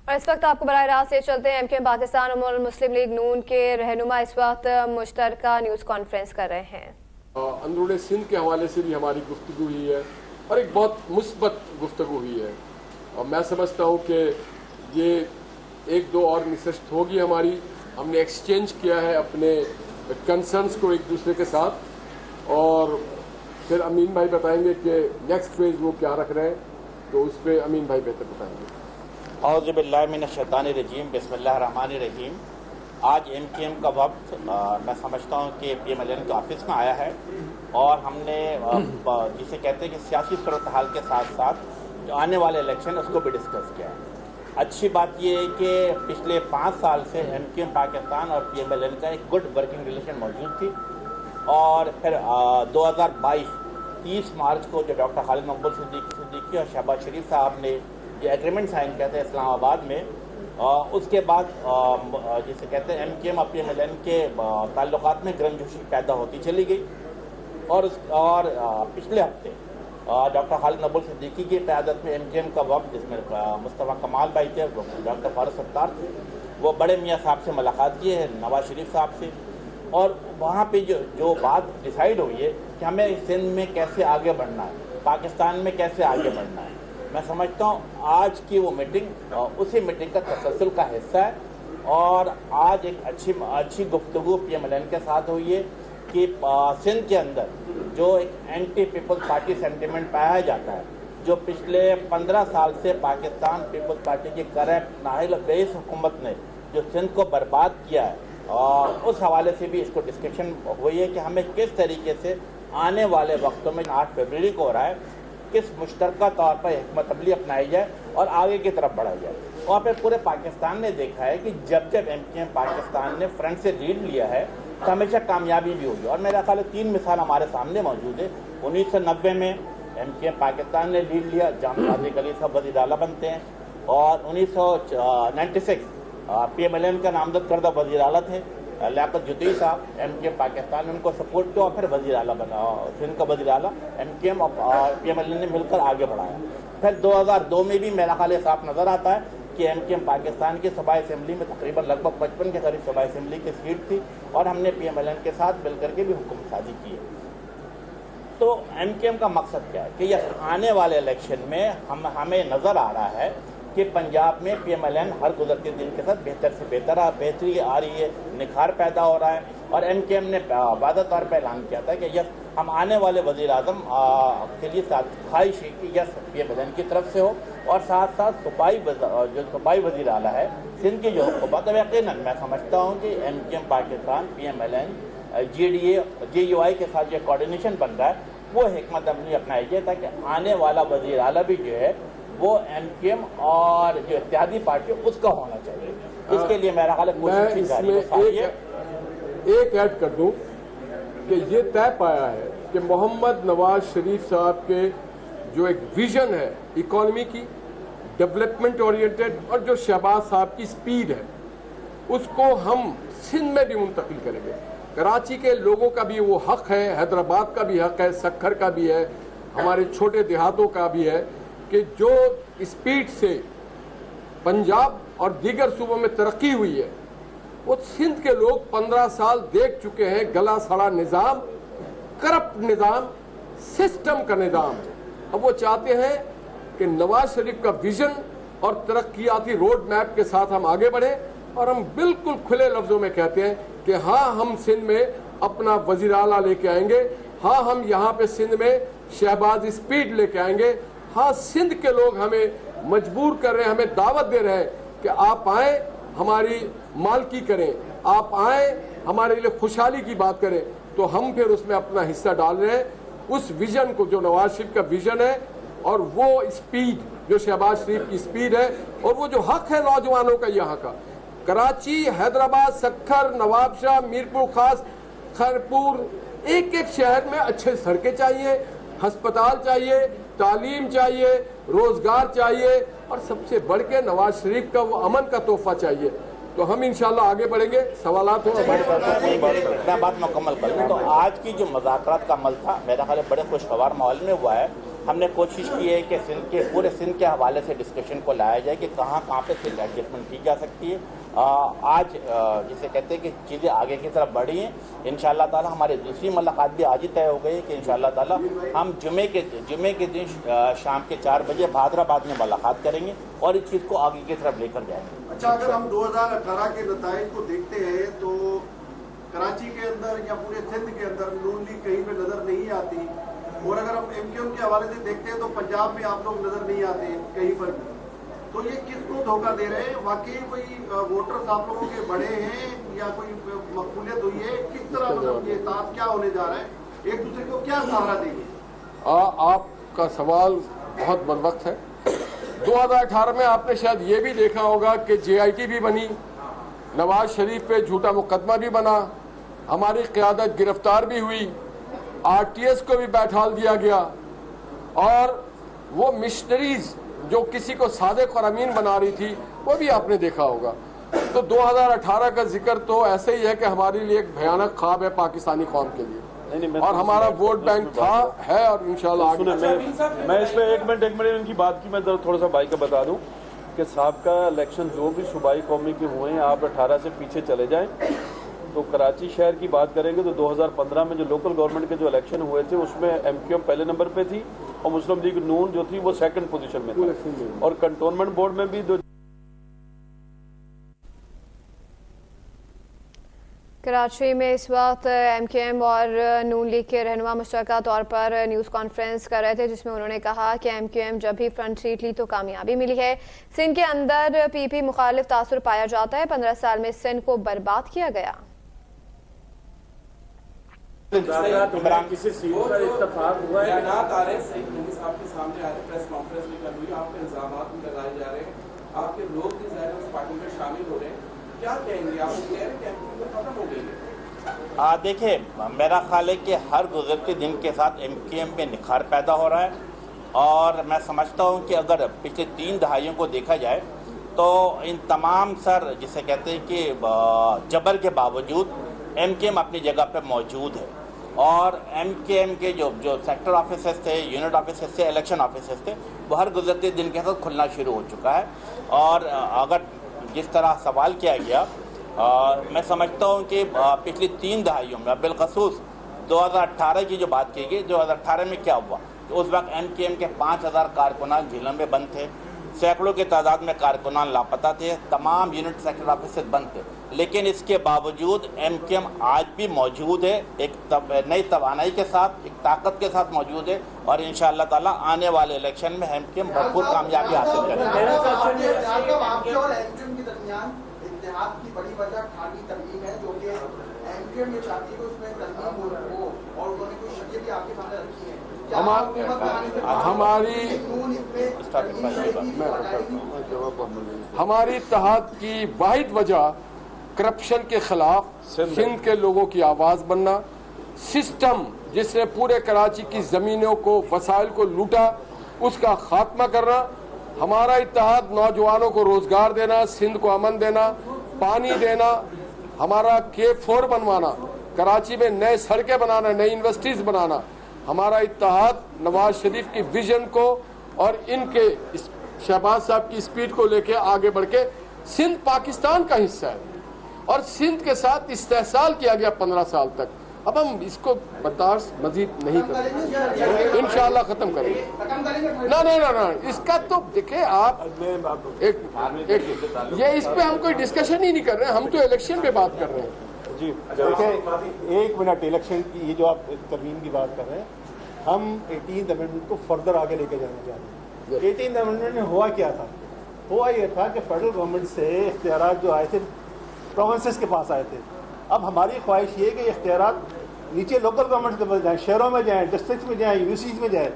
اور اس وقت آپ کو براہ راست لے چلتے ہیں MKM پاکستان اور مسلم لیگ نون کے رہنما اس وقت مشترکہ نیوز کانفرنس کر رہے ہیں۔ اندرون سندھ کے حوالے سے بھی ہماری گفتگو ہوئی ہے اور ایک بہت مثبت گفتگو ہوئی ہے، اور میں سمجھتا ہوں کہ یہ ایک دو اور نشست ہوگی ہماری۔ ہم نے ایکسچینج کیا ہے اپنے کنسرنس کو ایک دوسرے کے ساتھ، اور پھر امین بھائی بتائیں گے کہ نیکسٹ فیز وہ کیا رکھ رہے ہیں، تو اس پہ امین بھائی بہتر بتائیں گے۔ اعوذ باللہ من الشیطان الرجیم، بسم اللہ الرحمن الرحیم۔ آج MKM کا وقت میں سمجھتا ہوں کہ PMLN کے آفس میں آیا ہے، اور ہم نے جسے کہتے ہیں کہ سیاسی صورتحال کے ساتھ ساتھ جو آنے والے الیکشن اس کو بھی ڈسکس کیا ہے۔ اچھی بات یہ ہے کہ پچھلے 5 سال سے MKM پاکستان اور PMLN کا ایک گڈ ورکنگ ریلیشن موجود تھی، اور پھر 2022 30 مارچ کو جو ڈاکٹر خالد مقبول صدیقی اور شہباز شریف صاحب نے یہ ایگریمنٹ سائن کیا تھا اسلام آباد میں، اس کے بعد جسے کہتے ہیں MKM اور PMLN کے تعلقات میں گرمجوشی پیدا ہوتی چلی گئی، اور پچھلے ہفتے ڈاکٹر خالد مقبول صدیقی کی قیادت میں MKM کا وفد، جس میں مصطفیٰ کمال بھائی تھے، ڈاکٹر فاروق ستار تھے، وہ بڑے میاں صاحب سے ملاقات کیے ہیں، نواز شریف صاحب سے، اور وہاں پہ جو بات ڈیسائیڈ ہوئی ہے کہ ہمیں سندھ میں کیسے آگے بڑھنا ہے، پاکستان میں کیسے آگے بڑھنا ہے۔ میں سمجھتا ہوں آج کی وہ میٹنگ اسی میٹنگ کا تسلسل کا حصہ ہے، اور آج ایک اچھی گفتگو PMLN کے ساتھ ہوئی ہے کہ سندھ کے اندر جو ایک اینٹی پیپلز پارٹی سینٹیمنٹ پایا جاتا ہے، جو پچھلے 15 سال سے پاکستان پیپلز پارٹی کی کرپٹ نااہل و بیس حکومت نے جو سندھ کو برباد کیا ہے، اور اس حوالے سے بھی اس کو ڈسکشن ہوئی ہے کہ ہمیں کس طریقے سے آنے والے وقتوں میں 8 فروری کو ہو رہا ہے، کس مشترکہ طور پر حکمت عملی اپنائی جائے اور آگے کی طرف بڑھائی جائے۔ اور پھر پورے پاکستان نے دیکھا ہے کہ جب MKM پاکستان نے فرنٹ سے لیڈ لیا ہے تو ہمیشہ کامیابی بھی ہوئی، اور میرا خیال ہے 3 مثال ہمارے سامنے موجود ہے۔ 1990 میں MKM پاکستان نے لیڈ لیا، جان صادق علی صاحب وزیر اعلیٰ بنتے ہیں، اور 1996 PMLN کا نامزد کردہ وزیر اعلیٰ تھے لیاقت جوتی صاحب، MKM پاکستان نے ان کو سپورٹ کیا، اور پھر وزیر اعلیٰ بنا، سندھ کا وزیر اعلیٰ MKM اور PMLN نے مل کر آگے بڑھایا۔ پھر 2002 میں بھی میرا خیال صاف نظر آتا ہے کہ MKM پاکستان کی صوبائی اسمبلی میں تقریباً لگ بھگ 55 کے قریب صوبائی اسمبلی کی سیٹ تھی، اور ہم نے PMLN کے ساتھ مل کر کے بھی حکومت سازی کی ہے۔ تو MKM کا مقصد کیا ہے کہ یہ آنے والے الیکشن میں ہمیں نظر آ رہا ہے کہ پنجاب میں PMLN ہر گزرتے دن کے ساتھ بہتر سے بہتری آ رہی ہے، نکھار پیدا ہو رہا ہے، اور MKM نے واضح طور پر اعلان کیا تھا کہ یس ہم آنے والے وزیر اعظم کے لیے خواہش ہے کہ یس PMLN کی طرف سے ہو، اور ساتھ ساتھ صوبائی وزیر اعلیٰ ہے سندھ کی جو حکومت ہے، یقیناً میں سمجھتا ہوں کہ MKM Pakistan PMLN GDA JUI کے ساتھ جو کوارڈینیشن بن رہا ہے وہ حکمت عملی اپنائی جائے، تاکہ آنے والا وزیر اعلیٰ بھی جو ہے وہ MKM اور جو اتحادی پارٹی اس کا ہونا چاہیے۔ اس کے لیے میرا خیال ہے کوشش جاری ہے۔ ایک ایڈ کر دوں کہ یہ طے پایا ہے کہ محمد نواز شریف صاحب کے جو ایک ویژن ہے اکانومی کی، ڈیولپمنٹ اورینٹڈ، اور جو شہباز صاحب کی سپیڈ ہے، اس کو ہم سندھ میں بھی منتقل کریں گے۔ کراچی کے لوگوں کا بھی وہ حق ہے، حیدرآباد کا بھی حق ہے، سکھر کا بھی ہے، ہمارے چھوٹے دیہاتوں کا بھی ہے، کہ جو اسپیڈ سے پنجاب اور دیگر صوبوں میں ترقی ہوئی ہے، وہ سندھ کے لوگ 15 سال دیکھ چکے ہیں۔ گلا سڑا نظام، کرپٹ نظام، سسٹم کا نظام۔ اب وہ چاہتے ہیں کہ نواز شریف کا ویژن اور ترقیاتی روڈ میپ کے ساتھ ہم آگے بڑھیں، اور ہم بالکل کھلے لفظوں میں کہتے ہیں کہ ہاں ہم سندھ میں اپنا وزیر اعلیٰ لے کے آئیں گے، ہاں ہم یہاں پہ سندھ میں شہباز اسپیڈ لے کے آئیں گے، ہاں سندھ کے لوگ ہمیں مجبور کر رہے ہیں، ہمیں دعوت دے رہے ہیں کہ آپ آئیں ہماری مالکی کریں، آپ آئیں ہمارے لیے خوشحالی کی بات کریں، تو ہم پھر اس میں اپنا حصہ ڈال رہے ہیں اس ویژن کو جو نواز شریف کا ویژن ہے، اور وہ اسپیڈ جو شہباز شریف کی اسپیڈ ہے، اور وہ جو حق ہے نوجوانوں کا یہاں کا۔ کراچی، حیدرآباد، سکھر، نواب شاہ، میرپور خاص، خیرپور، ایک ایک شہر میں اچھے سڑکیں چاہیے، ہسپتال چاہیے، تعلیم چاہیے، روزگار چاہیے، اور سب سے بڑھ کے نواز شریف کا وہ امن کا تحفہ چاہیے۔ تو ہم انشاءاللہ آگے بڑھیں گے۔ سوالات ہوں میں بات مکمل کر لوں تو آج کی جو مذاکرات کا عمل تھا میرا خیال ہے بڑے خوشگوار ماحول میں ہوا ہے، ہم نے کوشش کی ہے کہ سندھ کے پورے سندھ کے حوالے سے ڈسکشن کو لایا جائے کہ کہاں کہاں پہ سندھ ایڈجسٹمنٹ کی جا سکتی ہے. آج جسے کہتے ہیں کہ چیزیں آگے کی طرف بڑھی ہیں. انشاءاللہ تعالی ہماری دوسری ملاقات بھی آج ہی طے ہو گئی ہے کہ انشاءاللہ تعالی ہم جمعے کے دن شام کے 4 بجے بہادرآباد میں ملاقات کریں گے اور اس چیز کو آگے کی طرف لے کر جائیں گے. اچھا، اگر ہم 2018 کے نتائج کو دیکھتے ہیں تو کراچی کے اندر یا پورے سندھ کے اندر نون لیگ کہیں پہ نظر نہیں آتی، اور اگر ہم ایم کیو ایم کے حوالے سے دیکھتے ہیں تو پنجاب میں آپ لوگ نظر نہیں آتے کہیں پر بھی. تو یہ کس کو دھوکہ دے رہے ہیں؟ واقعی کوئی ووٹرز آپ لوگوں کے بڑے ہیں یا کوئی مقبولیت ہوئی ہے؟ کس طرح مطلب یہ اطاعت کیا ہونے جا رہا ہے؟ ایک دوسرے کو کیا سہارا دیں گے؟ آپ کا سوال بہت بروقت ہے. 2018 میں آپ نے شاید یہ بھی دیکھا ہوگا کہ JIT بھی بنی، نواز شریف پہ جھوٹا مقدمہ بھی بنا، ہماری قیادت گرفتار بھی ہوئی، RTS کو بھی بیٹھال دیا گیا، اور وہ مشنریز جو کسی کو صادق اور امین بنا رہی تھی وہ بھی آپ نے دیکھا ہوگا. تو 2018 کا ذکر تو ایسے ہی ہے کہ ہمارے لیے ایک بھیانک خواب ہے پاکستانی قوم کے لیے، اور ہمارا ووٹ بینک تھا، ہے، اور انشاءاللہ آگے. میں اس پہ ایک منٹ ان کی بات کی میں تھوڑا سا بھائی کا بتا دوں کہ سابقہ الیکشن جو بھی صوبائی قومی کے ہوئے ہیں، آپ 18 سے پیچھے چلے جائیں تو کراچی شہر کی بات کریں گے تو 2015 میں جو لوکل گورنمنٹ کے جو الیکشن ہوئے تھے اس میں MQM پہلے نمبر پہ تھی اور مسلم لیگ نون جو تھی وہ سیکنڈ پوزیشن میں تھی، اور کنٹونمنٹ بورڈ میں بھی کراچی میں اس وقت MQM اور نون لیگ کے رہنما مشترکہ طور پر نیوز کانفرنس کر رہے تھے، جس میں انہوں نے کہا کہ MQM جب بھی فرنٹ سیٹ لی تو کامیابی ملی ہے. سندھ کے اندر PP مخالف تاثر پایا جاتا ہے. 15 سال میں سندھ کو برباد کیا گیا. کسی سیٹ پر اتفاق ہوا ہے؟ بیانات آ رہے ہیں، سعید نوری صاحب کے سامنے آ رہے ہیں، پریس کانفرنس بھی کر ہوئی، آپ کے الزامات بھی لگائے جا رہے ہیں، آپ کے لوگ بھی ظاہر اس پارٹی میں شامل ہو رہے ہیں. کیا کہیں گے آپ؟ کہہ رہے ہیں کہ MQM ختم ہو گئی ہے. دیکھیں، میرا خیال ہے کہ ہر گزرتے دن کے ساتھ MQM میں نکھار پیدا ہو رہا ہے، اور میں سمجھتا ہوں کہ اگر پچھلے 3 دہائیوں کو دیکھا جائے تو ان تمام جسے کہتے ہیں کہ جبر کے باوجود MQM اپنی جگہ پہ موجود ہے. اور MQM کے جو سیکٹر آفیسز تھے، یونٹ آفیسز تھے، الیکشن آفیسز تھے، وہ ہر گزرتے دن کے ساتھ کھلنا شروع ہو چکا ہے. اور اگر جس طرح سوال کیا گیا، میں سمجھتا ہوں کہ پچھلی 3 دہائیوں میں بالخصوص 2018 کی جو بات کی گئی، 2018 میں کیا ہوا؟ اس وقت MQM کے 5000 کارکنان جیلوں میں بند تھے، سینکڑوں کی تعداد میں کارکنان لاپتہ تھے، تمام یونٹ سیکٹر آفیسز بند تھے. لیکن اس کے باوجود MQM آج بھی موجود ہے، ایک نئی توانائی کے ساتھ، ایک طاقت کے ساتھ موجود ہے، اور انشاءاللہ تعالی آنے والے الیکشن میں MQM بھرپور کامیابی حاصل کرے گا. آپ اور MQM کے درمیان اتحاد کی بڑی وجہ ٹھاٹھی ترمیم ہے، جو کہ MQM یہ چاہتی ہے کہ اس میں ترمیم ہو، اور انہوں نے کوئی شکیت بھی آپ کے سامنے رکھی ہے. ہماری اتحاد کی واحد وجہ کرپشن کے خلاف سندھ کے لوگوں کی آواز بننا، سسٹم جس نے پورے کراچی کی زمینوں کو، وسائل کو لوٹا، اس کا خاتمہ کرنا. ہمارا اتحاد نوجوانوں کو روزگار دینا، سندھ کو امن دینا، پانی دینا، ہمارا K4 بنوانا، کراچی میں نئے سڑکیں بنانا، نئی یونیورسٹیز بنانا. ہمارا اتحاد نواز شریف کی ویژن کو اور ان کے شہباز صاحب کی اسپیڈ کو لے کے آگے بڑھ کے، سندھ پاکستان کا حصہ ہے اور سندھ کے ساتھ استحصال کیا گیا 15 سال تک. اب ہم اس کو برداشت مزید نہیں کریں گے، انشاءاللہ ختم کریں گے. نہ اس کا تو دیکھیں آپ یہ اس پہ ہم کوئی ڈسکشن ہی نہیں کر رہے ہیں، ہم تو الیکشن پہ بات کر رہے ہیں. جی ایک منٹ، الیکشن کی یہ جو آپ ترمیم کی بات کر رہے ہیں، ہم 18 امینڈمنٹ کو فردر آگے لے کے جانا چاہتے ہیں. 18 امینڈمنٹ میں ہوا کیا تھا؟ ہوا یہ تھا کہ فیڈرل گورنمنٹ سے اختیارات جو آئے تھے پروونسز کے پاس آئے تھے. اب ہماری خواہش یہ ہے کہ یہ اختیارات نیچے لوکل گورنمنٹ کے پاس جائیں، شہروں میں جائیں، ڈسٹرکٹس میں جائیں، یونیورسٹیز میں جائیں.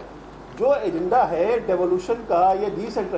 جو ایجنڈا ہے ڈیولوشن کا، یہ ڈی سینٹر